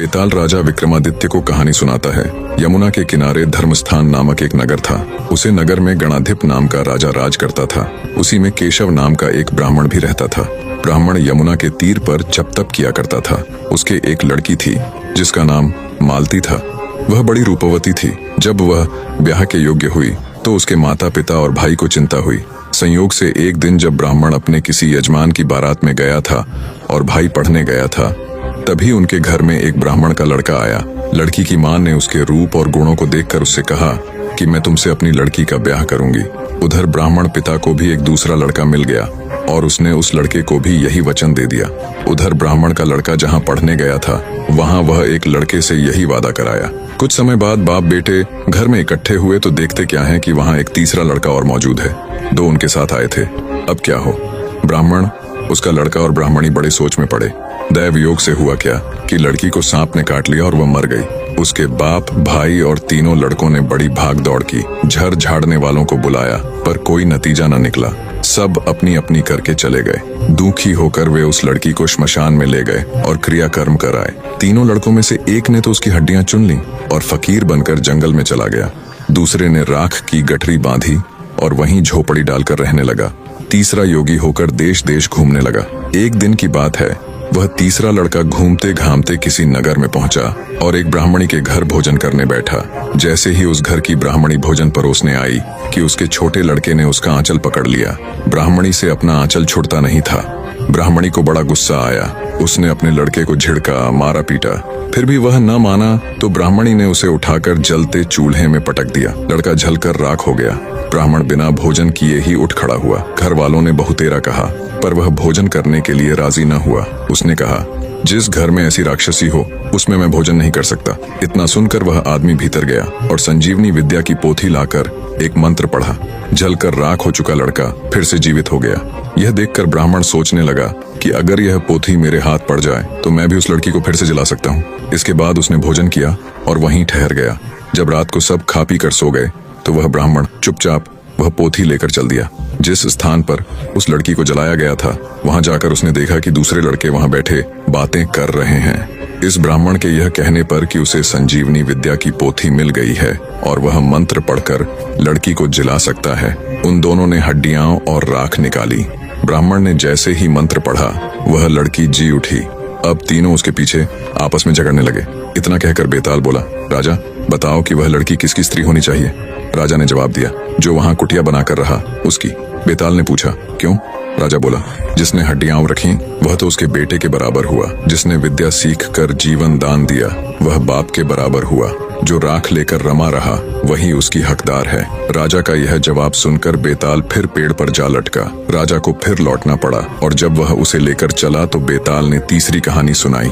बेताल राजा विक्रमादित्य को कहानी सुनाता है। यमुना के किनारे धर्मस्थान नामक एक नगर था। उसे नगर में गणाधिप नाम का राजा राज करता था। उसी में केशव नाम का एक ब्राह्मण भी रहता था। ब्राह्मण यमुना के तीर पर जप तप किया करता था। उसके एक लड़की थी जिसका नाम मालती था। वह बड़ी रूपवती थी। जब वह ब्याह के योग्य हुई तो उसके माता पिता और भाई को चिंता हुई। संयोग से एक दिन जब ब्राह्मण अपने किसी यजमान की बारात में गया था और भाई पढ़ने गया था, तभी उनके घर में एक ब्राह्मण का लड़का आया। लड़की की मां ने उसके रूप और गुणों को देखकर उससे कहा कि मैं तुमसे अपनी लड़की का ब्याह करूंगी। उधर ब्राह्मण पिता को भी एक दूसरा लड़का मिल गया और उसने उस लड़के को भी यही वचन दे दिया। उधर ब्राह्मण का लड़का जहां पढ़ने गया था वहां वह एक लड़के से यही वादा कराया। कुछ समय बाद बाप बेटे घर में इकट्ठे हुए तो देखते क्या है कि वहां एक तीसरा लड़का और मौजूद है। दो उनके साथ आए थे। अब क्या हो? ब्राह्मण, उसका लड़का और ब्राह्मणी बड़े सोच में पड़े। दैव योग से हुआ क्या कि लड़की को सांप ने काट लिया और वह मर गई। उसके बाप, भाई और तीनों लड़कों ने बड़ी भाग दौड़ की। झड़ झाड़ने वालों को बुलाया पर कोई नतीजा न निकला। सब अपनी अपनी करके चले गए। दुखी होकर वे उस लड़की को श्मशान में ले गए और क्रियाकर्म कराए। तीनों लड़कों में से एक ने तो उसकी हड्डियां चुन ली और फकीर बनकर जंगल में चला गया। दूसरे ने राख की गठरी बांधी और वहीं झोपड़ी डालकर रहने लगा। तीसरा योगी होकर देश देश घूमने लगा। एक दिन की बात है, वह तीसरा लड़का घूमते घामते किसी नगर में पहुंचा और एक ब्राह्मणी के घर भोजन करने बैठा। जैसे ही उस घर की ब्राह्मणी भोजन परोसने आई कि उसके छोटे लड़के ने उसका आंचल पकड़ लिया। ब्राह्मणी से अपना आंचल छूटता नहीं था। ब्राह्मणी को बड़ा गुस्सा आया। उसने अपने लड़के को झिड़का, मारा पीटा। फिर भी वह न माना तो ब्राह्मणी ने उसे उठाकर जलते चूल्हे में पटक दिया। लड़का जलकर राख हो गया। ब्राह्मण बिना भोजन किए ही उठ खड़ा हुआ। घर वालों ने बहुतेरा कहा पर वह भोजन करने के लिए राजी न हुआ। उसने कहा, जिस घर में ऐसी राक्षसी हो उसमें मैं भोजन नहीं कर सकता। इतना सुनकर वह आदमी भीतर गया और संजीवनी विद्या की पोथी लाकर एक मंत्र पढ़ा। जलकर राख हो चुका लड़का फिर से जीवित हो गया। यह देखकर ब्राह्मण सोचने लगा कि अगर यह पोथी मेरे हाथ पड़ जाए तो मैं भी उस लड़की को फिर से जला सकता हूँ। इसके बाद उसने भोजन किया और वहीं ठहर गया। जब रात को सब खा पी कर सो गए तो वह ब्राह्मण चुपचाप वह पोथी लेकर चल दिया। जिस स्थान पर उस लड़की को जलाया गया था वहां जाकर उसने देखा कि दूसरे लड़के वहां बैठे बातें कर रहे हैं। इस ब्राह्मण के यह कहने पर कि उसे संजीवनी विद्या की पोथी मिल गई है और वह मंत्र पढ़कर लड़की को जिला सकता है, उन दोनों ने हड्डियां और राख निकाली। ब्राह्मण ने जैसे ही मंत्र पढ़ा वह लड़की जी उठी। अब तीनों उसके पीछे आपस में झगड़ने लगे। इतना कहकर बेताल बोला, राजा बताओ कि वह लड़की किसकी स्त्री होनी चाहिए? राजा ने जवाब दिया, जो वहां कुटिया बनाकर रहा उसकी। बेताल ने पूछा, क्यों? राजा बोला, जिसने हड्डियां रखी वह तो उसके बेटे के बराबर हुआ। जिसने विद्या सीख कर जीवन दान दिया वह बाप के बराबर हुआ। जो राख लेकर रमा रहा वही उसकी हकदार है। राजा का यह जवाब सुनकर बेताल फिर पेड़ पर जा लटका। राजा को फिर लौटना पड़ा और जब वह उसे लेकर चला तो बेताल ने तीसरी कहानी सुनाई।